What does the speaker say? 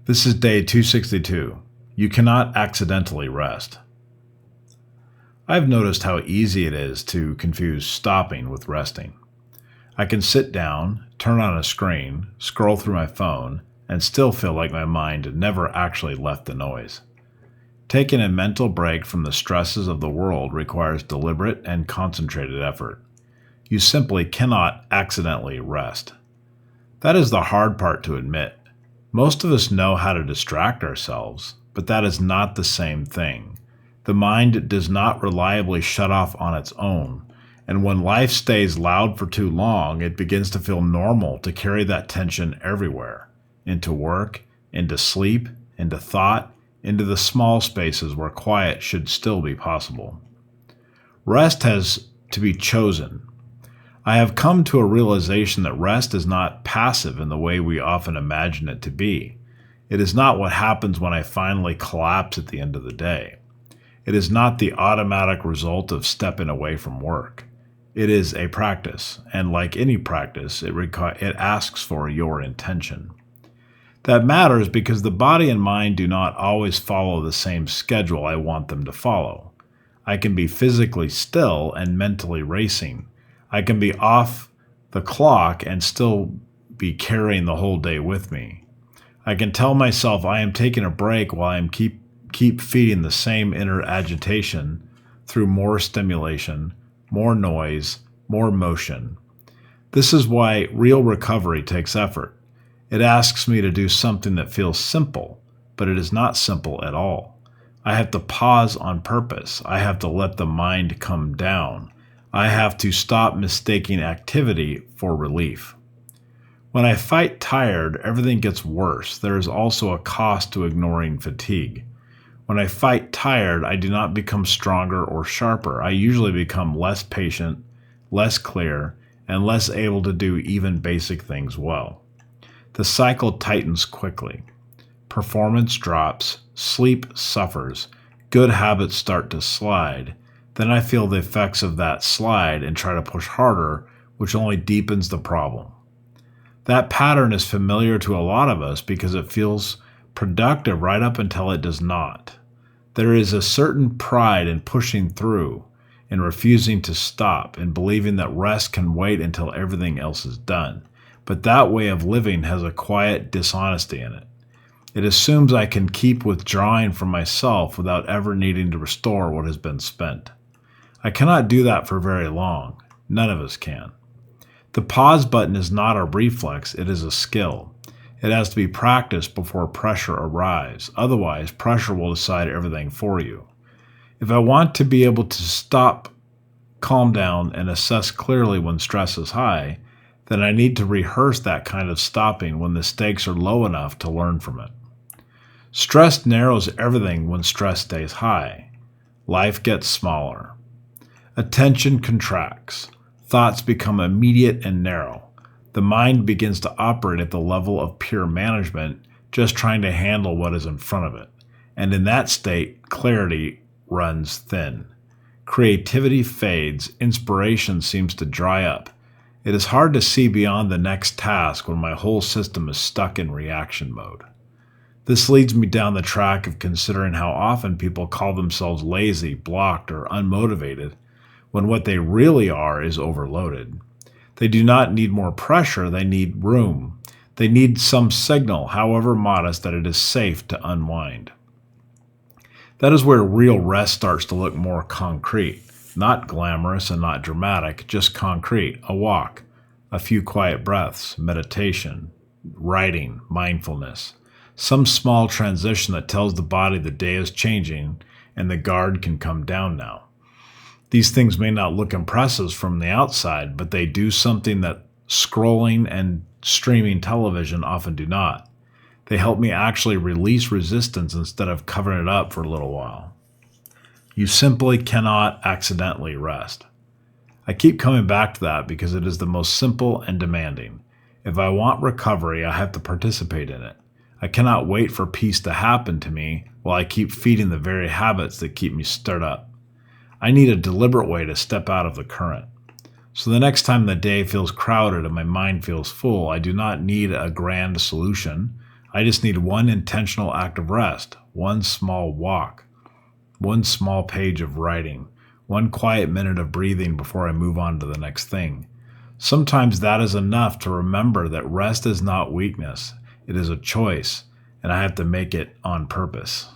This is day 262. You cannot accidentally rest. I've noticed how easy it is to confuse stopping with resting. I can sit down, turn on a screen, scroll through my phone, and still feel like my mind never actually left the noise. Taking a mental break from the stresses of the world requires deliberate and concentrated effort. You simply cannot accidentally rest. That is the hard part to admit. Most of us know how to distract ourselves, but that is not the same thing. The mind does not reliably shut off on its own, and when life stays loud for too long, it begins to feel normal to carry that tension everywhere, into work, into sleep, into thought, into the small spaces where quiet should still be possible. Rest has to be chosen. I have come to a realization that rest is not passive in the way we often imagine it to be. It is not what happens when I finally collapse at the end of the day. It is not the automatic result of stepping away from work. It is a practice, and like any practice, it asks for your intention. That matters because the body and mind do not always follow the same schedule I want them to follow. I can be physically still and mentally racing. I can be off the clock and still be carrying the whole day with me. I can tell myself I am taking a break while I am keep feeding the same inner agitation through more stimulation, more noise, more motion. This is why real recovery takes effort. It asks me to do something that feels simple, but it is not simple at all. I have to pause on purpose. I have to let the mind come down. I have to stop mistaking activity for relief. When I fight tired, everything gets worse. There is also a cost to ignoring fatigue. When I fight tired, I do not become stronger or sharper. I usually become less patient, less clear, and less able to do even basic things well. The cycle tightens quickly. Performance drops, sleep suffers, good habits start to slide. Then I feel the effects of that slide and try to push harder, which only deepens the problem. That pattern is familiar to a lot of us because it feels productive right up until it does not. There is a certain pride in pushing through, in refusing to stop, in believing that rest can wait until everything else is done. But that way of living has a quiet dishonesty in it. It assumes I can keep withdrawing from myself without ever needing to restore what has been spent. I cannot do that for very long. None of us can. The pause button is not a reflex, it is a skill. It has to be practiced before pressure arrives. Otherwise, pressure will decide everything for you. If I want to be able to stop, calm down, and assess clearly when stress is high, then I need to rehearse that kind of stopping when the stakes are low enough to learn from it. Stress narrows everything when stress stays high. Life gets smaller. Attention contracts. Thoughts become immediate and narrow. The mind begins to operate at the level of pure management, just trying to handle what is in front of it. And in that state, clarity runs thin. Creativity fades. Inspiration seems to dry up. It is hard to see beyond the next task when my whole system is stuck in reaction mode. This leads me down the track of considering how often people call themselves lazy, blocked, or unmotivated, when what they really are is overloaded. They do not need more pressure, they need room. They need some signal, however modest, that it is safe to unwind. That is where real rest starts to look more concrete, not glamorous and not dramatic, just concrete, a walk, a few quiet breaths, meditation, writing, mindfulness, some small transition that tells the body the day is changing and the guard can come down now. These things may not look impressive from the outside, but they do something that scrolling and streaming television often do not. They help me actually release resistance instead of covering it up for a little while. You simply cannot accidentally rest. I keep coming back to that because it is the most simple and demanding. If I want recovery, I have to participate in it. I cannot wait for peace to happen to me while I keep feeding the very habits that keep me stirred up. I need a deliberate way to step out of the current. So the next time the day feels crowded and my mind feels full, I do not need a grand solution. I just need one intentional act of rest, one small walk, one small page of writing, one quiet minute of breathing before I move on to the next thing. Sometimes that is enough to remember that rest is not weakness, it is a choice, and I have to make it on purpose.